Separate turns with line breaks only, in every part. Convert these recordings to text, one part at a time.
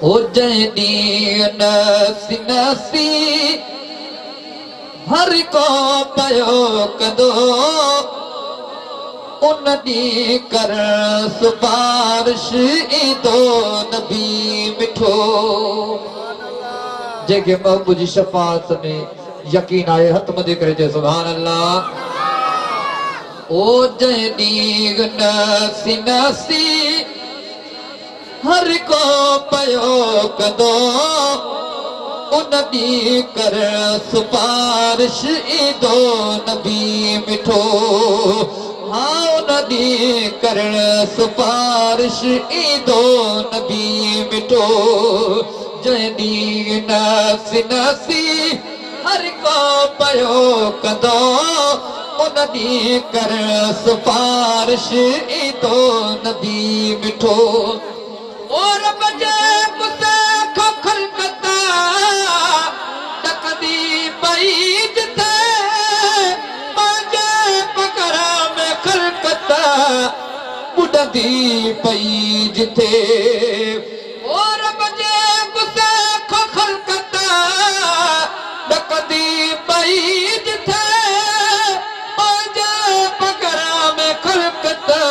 ओ जैनी नसी नसी हर को पयो कदो उन दी कर सुपारिश ईंदो नबी मिठो जेके महबूब जी शफाअत में यकीन आए हथ मदे करे जे सुभान अल्लाह। ओ जैनी नसी नसी हर को पयो कदो उन दी कर सुपारिश ईंदो नबी मिठो हाँ उन दी कर सुपारिश ईंदो नबी मिठो जैनी नसी नसी हर को पयो कदो उन दी कर सुपारिश ईंदो नबी मिठो और बजे कुसे खोखल कता तकदी पई जिते बजे पकड़ा में खलकता बुढ़दी पई जिते और बजे कुसे खोखल कता तकदी पई जिते बजे पकड़ा में खलकता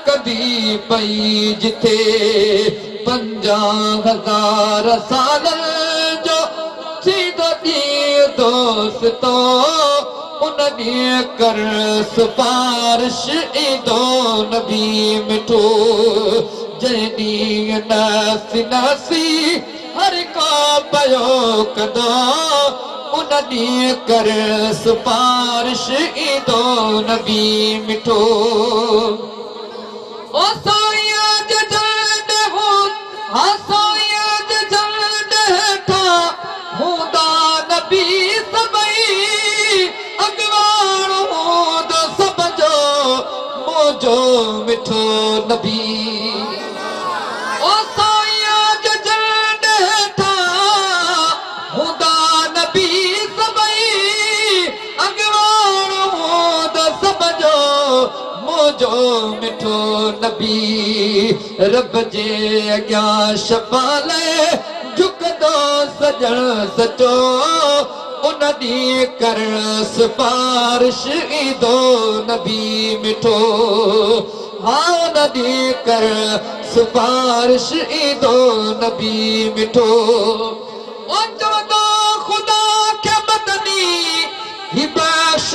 कदी पई जिथे 50,000 साल जो सीधो दी दोस्तो उन दी कर सुपारिश ईंदो नबी मिठो जैनी नसी नसी हर को पयो कदो उन दी कर सुपारिश ईंदो नबी मिठो ओ सोया जल्द हो हाँ सोया जल्द था हुदा नबी सबई अगवार हो दो सब जो मोजो मिठो नबी ओ सोया जल्द था हुदा नबी सबई अगवार हो दो सब जो मोजो मिठो नबी रब जे अॻियां शपाले झुकंदो सजण सचो उन दी कर सुपारिश ईंदो नबी मिठो हाँ उन दी कर सुपारिश ईंदो नबी मिठो ओ चवंदो ख़ुदा खे मदनी हिबाश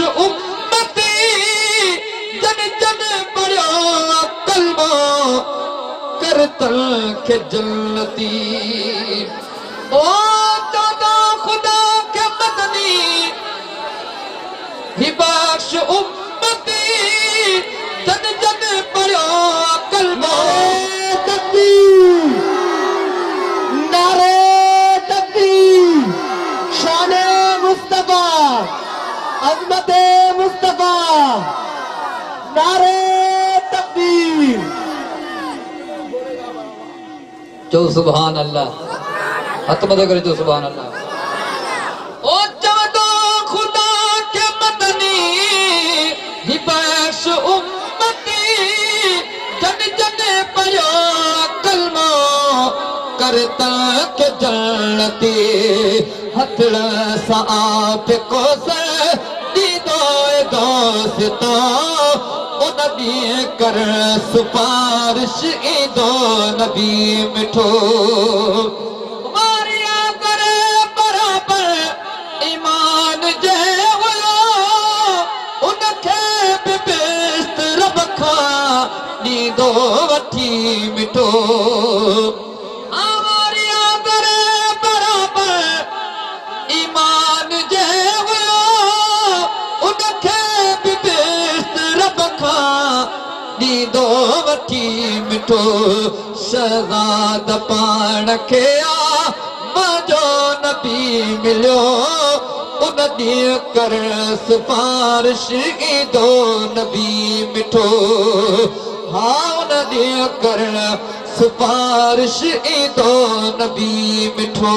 जन जन पढ़ियो कलमो करतल के जन्नती ओ चौदह खुदा के मदनी हिबाश उम्मती जन जन पढ़ियो कलमो तकबीर नारे तकबीर शाने मुस्तफा अज़मते मुस्तफा नारे तकबीर जो सुभान अल्लाह हथ मदे करे जो सुभान अल्लाह ओ चवदो खुदा के मदनी हिबाश उम्मती जन जन पयो कलमो करता के जन्नती हथड़ साफ को से दीदो दोस्तो उन दी कर सुपारिश ईंदो नबी मिठो वारिया करे बराबर ईमान जे हुयो उनखे बि बेश्त रब खां ॾींदो वठी मिठो वारिया करे बराबर ईमान जे हुयो उनखे बि बेश्त रब खां ॾींदो वठी मिठो शहज़ाद पाण खे मुंहिंजो नबी मिलियो उन ॾींहुं कर सुपारिश ईंदो नबी मिठो हाँ उन ॾींहुं कर सुपारिश ईंदो नबी मिठो।